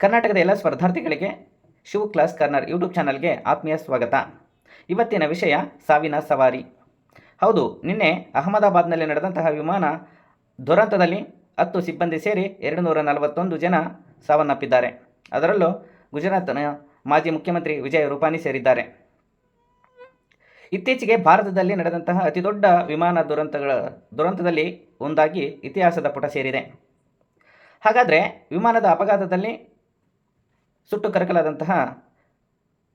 ಕರ್ನಾಟಕದ ಎಲ್ಲ ಸ್ಪರ್ಧಾರ್ಥಿಗಳಿಗೆ Shiv class corner YouTube ಚಾನಲ್ಗೆ ಆತ್ಮೀಯ ಸ್ವಾಗತ. ಇವತ್ತಿನ ವಿಷಯ ಸಾವಿನ ಸವಾರಿ. ಹೌದು, ನಿನ್ನೆ ಅಹಮದಾಬಾದ್ನಲ್ಲಿ ನಡೆದಂತಹ ವಿಮಾನ ದುರಂತದಲ್ಲಿ 10 ಸಿಬ್ಬಂದಿ ಸೇರಿ 241 ಜನ ಸಾವನ್ನಪ್ಪಿದ್ದಾರೆ. ಅದರಲ್ಲೂ ಗುಜರಾತ್ನ ಮಾಜಿ ಮುಖ್ಯಮಂತ್ರಿ ವಿಜಯ್ ರೂಪಾನಿ ಸೇರಿದ್ದಾರೆ. ಇತ್ತೀಚೆಗೆ ಭಾರತದಲ್ಲಿ ನಡೆದಂತಹ ಅತಿದೊಡ್ಡ ವಿಮಾನ ದುರಂತದಲ್ಲಿ ಒಂದಾಗಿ ಇತಿಹಾಸದ ಪುಟ ಸೇರಿದೆ. ಹಾಗಾದರೆ ವಿಮಾನದ ಅಪಘಾತದಲ್ಲಿ ಸುಟ್ಟು ಕರಕಲಾದಂತಹ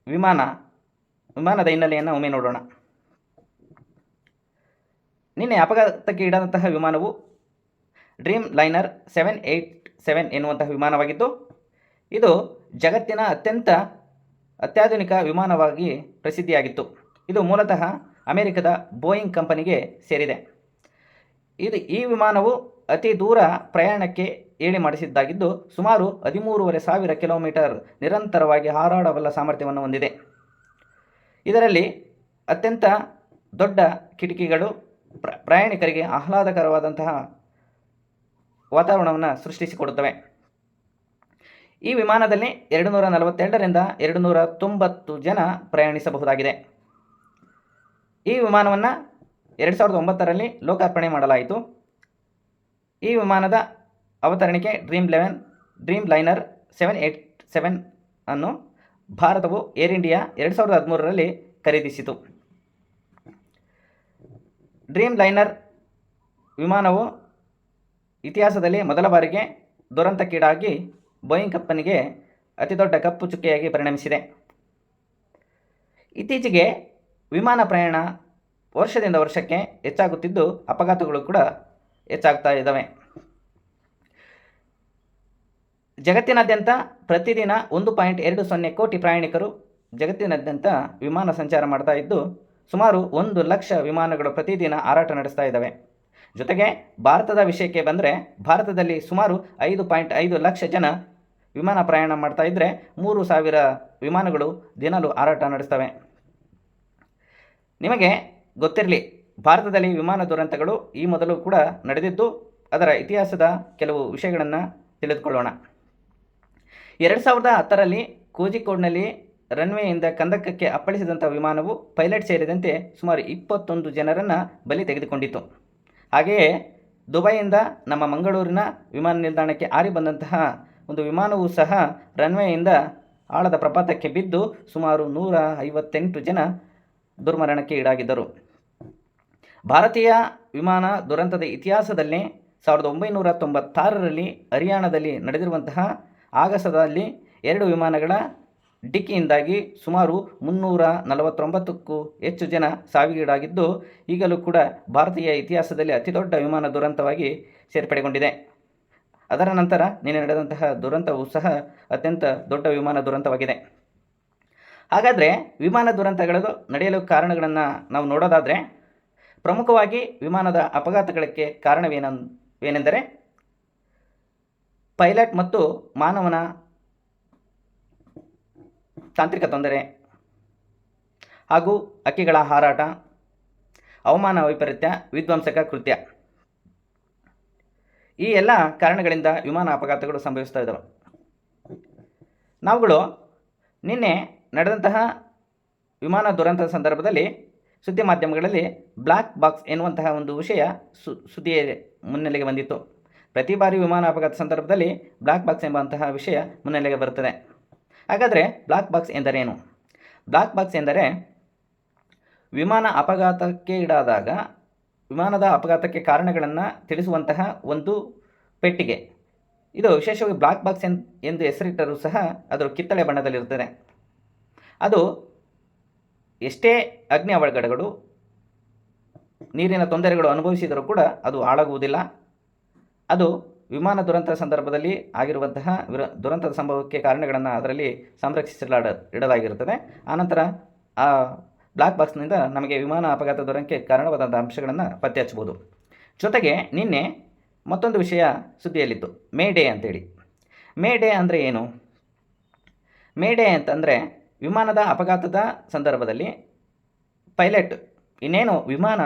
ವಿಮಾನದ ಹಿನ್ನೆಲೆಯನ್ನು ಒಮ್ಮೆ ನೋಡೋಣ. ನಿನ್ನೆ ಅಪಘಾತಕ್ಕೆ ಈಡಾದಂತಹ ವಿಮಾನವು ಡ್ರೀಮ್ ಲೈನರ್ 787 ಎನ್ನುವಂತಹ ವಿಮಾನವಾಗಿದ್ದು, ಇದು ಜಗತ್ತಿನ ಅತ್ಯಾಧುನಿಕ ವಿಮಾನವಾಗಿ ಪ್ರಸಿದ್ಧಿಯಾಗಿತ್ತು. ಇದು ಮೂಲತಃ ಅಮೆರಿಕದ ಬೋಯಿಂಗ್ ಕಂಪನಿಗೆ ಸೇರಿದೆ. ಈ ವಿಮಾನವು ಅತಿ ದೂರ ಪ್ರಯಾಣಕ್ಕೆ ಏಳಿ ಮಾಡಿಸಿದ್ದಾಗಿದ್ದು, ಸುಮಾರು 13,500 ಕಿಲೋಮೀಟರ್ ನಿರಂತರವಾಗಿ ಹಾರಾಡಬಲ್ಲ ಸಾಮರ್ಥ್ಯವನ್ನು ಹೊಂದಿದೆ. ಇದರಲ್ಲಿ ಅತ್ಯಂತ ದೊಡ್ಡ ಕಿಟಕಿಗಳು ಪ್ರಯಾಣಿಕರಿಗೆ ಆಹ್ಲಾದಕರವಾದಂತಹ ವಾತಾವರಣವನ್ನು ಸೃಷ್ಟಿಸಿಕೊಡುತ್ತವೆ. ಈ ವಿಮಾನದಲ್ಲಿ 242ರಿಂದ 290 ಜನ ಪ್ರಯಾಣಿಸಬಹುದಾಗಿದೆ. ಈ ವಿಮಾನವನ್ನು 2009ರಲ್ಲಿ ಲೋಕಾರ್ಪಣೆ ಮಾಡಲಾಯಿತು. ಈ ವಿಮಾನದ ಅವತರಣಿಕೆ ಡ್ರೀಮ್ ಲೈನರ್ 787 ಅನ್ನು ಭಾರತವು ಏರ್ ಇಂಡಿಯಾ 2013ರಲ್ಲಿ ಖರೀದಿಸಿತು. ಡ್ರೀಮ್ ಲೈನರ್ ವಿಮಾನವು ಇತಿಹಾಸದಲ್ಲಿ ಮೊದಲ ಬಾರಿಗೆ ದುರಂತಕ್ಕೀಡಾಗಿ ಬೋಯಿಂಗ್ ಕಂಪನಿಗೆ ಅತಿದೊಡ್ಡ ಕಪ್ಪು ಚುಕ್ಕೆಯಾಗಿ ಪರಿಣಮಿಸಿದೆ. ಇತ್ತೀಚೆಗೆ ವಿಮಾನ ಪ್ರಯಾಣ ವರ್ಷದಿಂದ ವರ್ಷಕ್ಕೆ ಹೆಚ್ಚಾಗುತ್ತಿದ್ದು, ಅಪಘಾತಗಳು ಕೂಡ ಹೆಚ್ಚಾಗ್ತಾ ಇದ್ದಾವೆ. ಜಗತ್ತಿನಾದ್ಯಂತ ಪ್ರತಿದಿನ 1.20 ಕೋಟಿ ಪ್ರಯಾಣಿಕರು ಜಗತ್ತಿನಾದ್ಯಂತ ವಿಮಾನ ಸಂಚಾರ ಮಾಡ್ತಾ ಇದ್ದು, ಸುಮಾರು 1 ಲಕ್ಷ ವಿಮಾನಗಳು ಪ್ರತಿದಿನ ಹಾರಾಟ ನಡೆಸ್ತಾ ಇದ್ದಾವೆ. ಜೊತೆಗೆ ಭಾರತದ ವಿಷಯಕ್ಕೆ ಬಂದರೆ, ಭಾರತದಲ್ಲಿ ಸುಮಾರು 5.5 ಲಕ್ಷ ಜನ ವಿಮಾನ ಪ್ರಯಾಣ ಮಾಡ್ತಾ ಇದ್ದರೆ 3,000 ವಿಮಾನಗಳು ದಿನಾಲೂ ಹಾರಾಟ ನಡೆಸ್ತವೆ. ನಿಮಗೆ ಗೊತ್ತಿರಲಿ, ಭಾರತದಲ್ಲಿ ವಿಮಾನ ದುರಂತಗಳು ಈ ಮೊದಲು ಕೂಡ ನಡೆದಿದ್ದು, ಅದರ ಇತಿಹಾಸದ ಕೆಲವು ವಿಷಯಗಳನ್ನು ತಿಳಿದುಕೊಳ್ಳೋಣ. 2010ರಲ್ಲಿ ಕೋಜಿಕೋಡ್ನಲ್ಲಿ ರನ್ವೇಯಿಂದ ಕಂದಕಕ್ಕೆ ಅಪ್ಪಳಿಸಿದಂಥ ವಿಮಾನವು ಪೈಲಟ್ ಸೇರಿದಂತೆ ಸುಮಾರು 21 ಜನರನ್ನು ಬಲಿ ತೆಗೆದುಕೊಂಡಿತು. ಹಾಗೆಯೇ ದುಬೈಯಿಂದ ನಮ್ಮ ಮಂಗಳೂರಿನ ವಿಮಾನ ನಿಲ್ದಾಣಕ್ಕೆ ಹಾರಿ ಬಂದಂತಹ ಒಂದು ವಿಮಾನವೂ ಸಹ ರನ್ವೇಯಿಂದ ಆಳದ ಪ್ರಪಾತಕ್ಕೆ ಬಿದ್ದು ಸುಮಾರು 158 ಜನ ದುರ್ಮರಣಕ್ಕೆ ಈಡಾಗಿದ್ದರು. ಭಾರತೀಯ ವಿಮಾನ ದುರಂತದ ಇತಿಹಾಸದಲ್ಲಿ 1996ರಲ್ಲಿ ಹರಿಯಾಣದಲ್ಲಿ ನಡೆದಿರುವಂತಹ ಆಗಸದಲ್ಲಿ 2 ವಿಮಾನಗಳ ಡಿಕ್ಕಿಯಿಂದಾಗಿ ಸುಮಾರು 349ಕ್ಕೂ ಹೆಚ್ಚು ಜನ ಸಾವಿಗೀಡಾಗಿದ್ದು, ಈಗಲೂ ಕೂಡ ಭಾರತೀಯ ಇತಿಹಾಸದಲ್ಲಿ ಅತಿದೊಡ್ಡ ವಿಮಾನ ದುರಂತವಾಗಿ ಸೇರ್ಪಡೆಗೊಂಡಿದೆ. ಅದರ ನಂತರ ನಿನ್ನೆ ನಡೆದಂತಹ ದುರಂತವೂ ಸಹ ಅತ್ಯಂತ ದೊಡ್ಡ ವಿಮಾನ ದುರಂತವಾಗಿದೆ. ಹಾಗಾದರೆ ವಿಮಾನ ದುರಂತಗಳು ನಡೆಯಲು ಕಾರಣಗಳನ್ನು ನಾವು ನೋಡೋದಾದರೆ, ಪ್ರಮುಖವಾಗಿ ವಿಮಾನದ ಅಪಘಾತಗಳಿಗೆ ಕಾರಣವೇನೆಂದರೆ ಪೈಲಟ್ ಮತ್ತು ಮಾನವನ ತಾಂತ್ರಿಕ ತೊಂದರೆ ಹಾಗೂ ಹಕ್ಕಿಗಳ ಹಾರಾಟ, ಹವಾಮಾನ ವೈಪರೀತ್ಯ, ವಿಧ್ವಂಸಕ ಕೃತ್ಯ. ಈ ಎಲ್ಲ ಕಾರಣಗಳಿಂದ ವಿಮಾನ ಅಪಘಾತಗಳು ಸಂಭವಿಸ್ತಾ ಇದ್ದಾವೆ. ನಾವುಗಳು ನಿನ್ನೆ ನಡೆದಂತಹ ವಿಮಾನ ದುರಂತದ ಸಂದರ್ಭದಲ್ಲಿ ಸುದ್ದಿ ಮಾಧ್ಯಮಗಳಲ್ಲಿ ಬ್ಲ್ಯಾಕ್ ಬಾಕ್ಸ್ ಎನ್ನುವಂತಹ ಒಂದು ವಿಷಯ ಸುದ್ದಿಯ ಮುನ್ನೆಲೆಗೆ ಬಂದಿತ್ತು. ಪ್ರತಿ ಬಾರಿ ವಿಮಾನ ಅಪಘಾತ ಸಂದರ್ಭದಲ್ಲಿ ಬ್ಲ್ಯಾಕ್ ಬಾಕ್ಸ್ ಎಂಬಂತಹ ವಿಷಯ ಮುನ್ನೆಲೆಗೆ ಬರುತ್ತದೆ. ಹಾಗಾದರೆ ಬ್ಲ್ಯಾಕ್ ಬಾಕ್ಸ್ ಎಂದರೇನು? ಬ್ಲ್ಯಾಕ್ ಬಾಕ್ಸ್ ಎಂದರೆ ವಿಮಾನ ಅಪಘಾತಕ್ಕೆ ಈಡಾದಾಗ ವಿಮಾನದ ಅಪಘಾತಕ್ಕೆ ಕಾರಣಗಳನ್ನು ತಿಳಿಸುವಂತಹ ಒಂದು ಪೆಟ್ಟಿಗೆ. ಇದು ವಿಶೇಷವಾಗಿ ಬ್ಲ್ಯಾಕ್ ಬಾಕ್ಸ್ ಎಂದು ಹೆಸರಿಟ್ಟರೂ ಸಹ ಅದರ ಕಿತ್ತಳೆ ಬಣ್ಣದಲ್ಲಿರುತ್ತದೆ. ಅದು ಎಷ್ಟೇ ಅಗ್ನಿ ಅವಘಡಗಳು, ನೀರಿನ ತೊಂದರೆಗಳು ಅನುಭವಿಸಿದರೂ ಕೂಡ ಅದು ಹಾಳಾಗುವುದಿಲ್ಲ. ಅದು ವಿಮಾನ ದುರಂತ ಸಂದರ್ಭದಲ್ಲಿ ಆಗಿರುವಂತಹ ದುರಂತದ ಸಂಭವಕ್ಕೆ ಕಾರಣಗಳನ್ನು ಅದರಲ್ಲಿ ಇಡಲಾಗಿರುತ್ತದೆ. ಆನಂತರ ಆ ಬ್ಲ್ಯಾಕ್ ಬಾಕ್ಸ್ನಿಂದ ನಮಗೆ ವಿಮಾನ ಅಪಘಾತ ದುರಂತಕ್ಕೆ ಕಾರಣವಾದಂಥ ಅಂಶಗಳನ್ನು ಪತ್ತೆ ಹಚ್ಚಬಹುದು. ಜೊತೆಗೆ ನಿನ್ನೆ ಮತ್ತೊಂದು ವಿಷಯ ಸುದ್ದಿಯಲ್ಲಿತ್ತು, ಮೇ ಡೇ ಅಂತೇಳಿ. ಮೇ ಡೇ ಅಂದರೆ ಏನು? ಮೇ ಡೇ ಅಂತಂದರೆ ವಿಮಾನದ ಅಪಘಾತದ ಸಂದರ್ಭದಲ್ಲಿ ಪೈಲಟ್ ಇನ್ನೇನು ವಿಮಾನ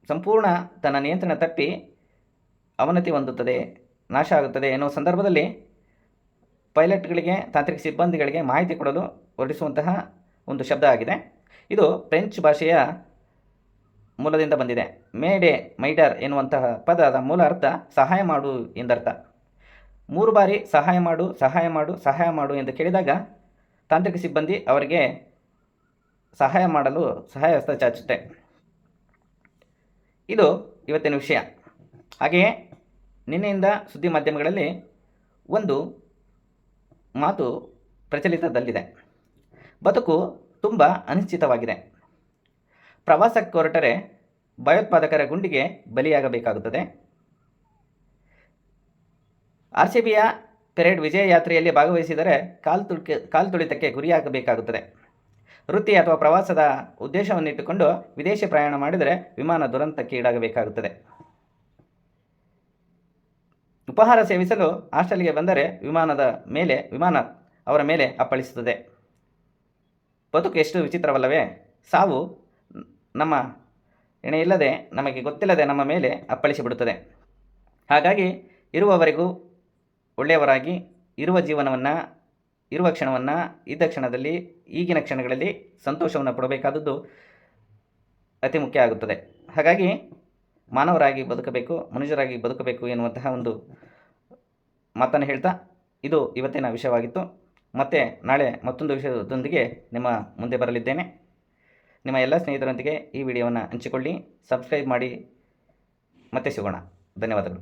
ಸಂಪೂರ್ಣ ತನ್ನ ನಿಯಂತ್ರಣ ತಪ್ಪಿ ಅವನತಿ ಹೊಂದುತ್ತದೆ, ನಾಶ ಆಗುತ್ತದೆ ಎನ್ನುವ ಸಂದರ್ಭದಲ್ಲಿ ಪೈಲಟ್ಗಳಿಗೆ, ತಾಂತ್ರಿಕ ಸಿಬ್ಬಂದಿಗಳಿಗೆ ಮಾಹಿತಿ ಕೊಡಲು ಹೊರಡಿಸುವಂತಹ ಒಂದು ಶಬ್ದ ಆಗಿದೆ. ಇದು ಫ್ರೆಂಚ್ ಭಾಷೆಯ ಮೂಲದಿಂದ ಬಂದಿದೆ. ಮೇಡೆ, ಮೈಡರ್ ಎನ್ನುವಂತಹ ಪದದ ಮೂಲ ಅರ್ಥ ಸಹಾಯ ಮಾಡು ಎಂದರ್ಥ. 3 ಬಾರಿ ಸಹಾಯ ಮಾಡು, ಸಹಾಯ ಮಾಡು, ಸಹಾಯ ಮಾಡು ಎಂದು ಕೇಳಿದಾಗ ತಾಂತ್ರಿಕ ಸಿಬ್ಬಂದಿ ಅವರಿಗೆ ಸಹಾಯ ಮಾಡಲು ಸಹಾಯ ಹಸ್ತ ಚಾಚುತ್ತೆ. ಇದು ಇವತ್ತಿನ ವಿಷಯ. ಹಾಗೆಯೇ ನಿನ್ನೆಯಿಂದ ಸುದ್ದಿ ಮಾಧ್ಯಮಗಳಲ್ಲಿ ಒಂದು ಮಾತು ಪ್ರಚಲಿತದಲ್ಲಿದೆ. ಬದುಕು ತುಂಬ ಅನಿಶ್ಚಿತವಾಗಿದೆ. ಪ್ರವಾಸಕ್ಕೆ ಹೊರಟರೆ ಭಯೋತ್ಪಾದಕರ ಗುಂಡಿಗೆ ಬಲಿಯಾಗಬೇಕಾಗುತ್ತದೆ. RCBಯ ಪೆರೇಡ್ ವಿಜಯ ಯಾತ್ರೆಯಲ್ಲಿ ಭಾಗವಹಿಸಿದರೆ ಕಾಲು ತುಳಿತಕ್ಕೆ ಗುರಿಯಾಗಬೇಕಾಗುತ್ತದೆ. ವೃತ್ತಿ ಅಥವಾ ಪ್ರವಾಸದ ಉದ್ದೇಶವನ್ನಿಟ್ಟುಕೊಂಡು ವಿದೇಶಿ ಪ್ರಯಾಣ ಮಾಡಿದರೆ ವಿಮಾನ ದುರಂತಕ್ಕೆ ಈಡಾಗಬೇಕಾಗುತ್ತದೆ. ಉಪಹಾರ ಸೇವಿಸಲು ಹಾಸ್ಟೆಲ್ಗೆ ಬಂದರೆ ವಿಮಾನ ಅವರ ಮೇಲೆ ಅಪ್ಪಳಿಸುತ್ತದೆ. ಬದುಕು ಎಷ್ಟು ವಿಚಿತ್ರವಲ್ಲವೇ? ಸಾವು ನಮ್ಮ ಎಣೆಯಿಲ್ಲದೆ, ನಮಗೆ ಗೊತ್ತಿಲ್ಲದೆ ನಮ್ಮ ಮೇಲೆ ಅಪ್ಪಳಿಸಿಬಿಡುತ್ತದೆ. ಹಾಗಾಗಿ ಇರುವವರೆಗೂ ಒಳ್ಳೆಯವರಾಗಿ, ಇರುವ ಜೀವನವನ್ನು, ಇರುವ ಕ್ಷಣವನ್ನು, ಇದ್ದ ಕ್ಷಣದಲ್ಲಿ, ಈಗಿನ ಕ್ಷಣಗಳಲ್ಲಿ ಸಂತೋಷವನ್ನು ಪಡಬೇಕಾದದ್ದು ಅತಿ ಮುಖ್ಯ ಆಗುತ್ತದೆ. ಹಾಗಾಗಿ ಮಾನವರಾಗಿ ಬದುಕಬೇಕು, ಮನುಷ್ಯರಾಗಿ ಬದುಕಬೇಕು ಎನ್ನುವಂತಹ ಒಂದು ಮಾತನ್ನು ಹೇಳ್ತಾ ಇದು ಇವತ್ತಿನ ವಿಷಯವಾಗಿತ್ತು. ಮತ್ತೆ ನಾಳೆ ಮತ್ತೊಂದು ವಿಷಯದೊಂದಿಗೆ ನಿಮ್ಮ ಮುಂದೆ ಬರಲಿದ್ದೇನೆ. ನಿಮ್ಮ ಎಲ್ಲ ಸ್ನೇಹಿತರೊಂದಿಗೆ ಈ ವಿಡಿಯೋವನ್ನು ಹಂಚಿಕೊಳ್ಳಿ, ಸಬ್ಸ್ಕ್ರೈಬ್ ಮಾಡಿ. ಮತ್ತೆ ಸಿಗೋಣ. ಧನ್ಯವಾದಗಳು.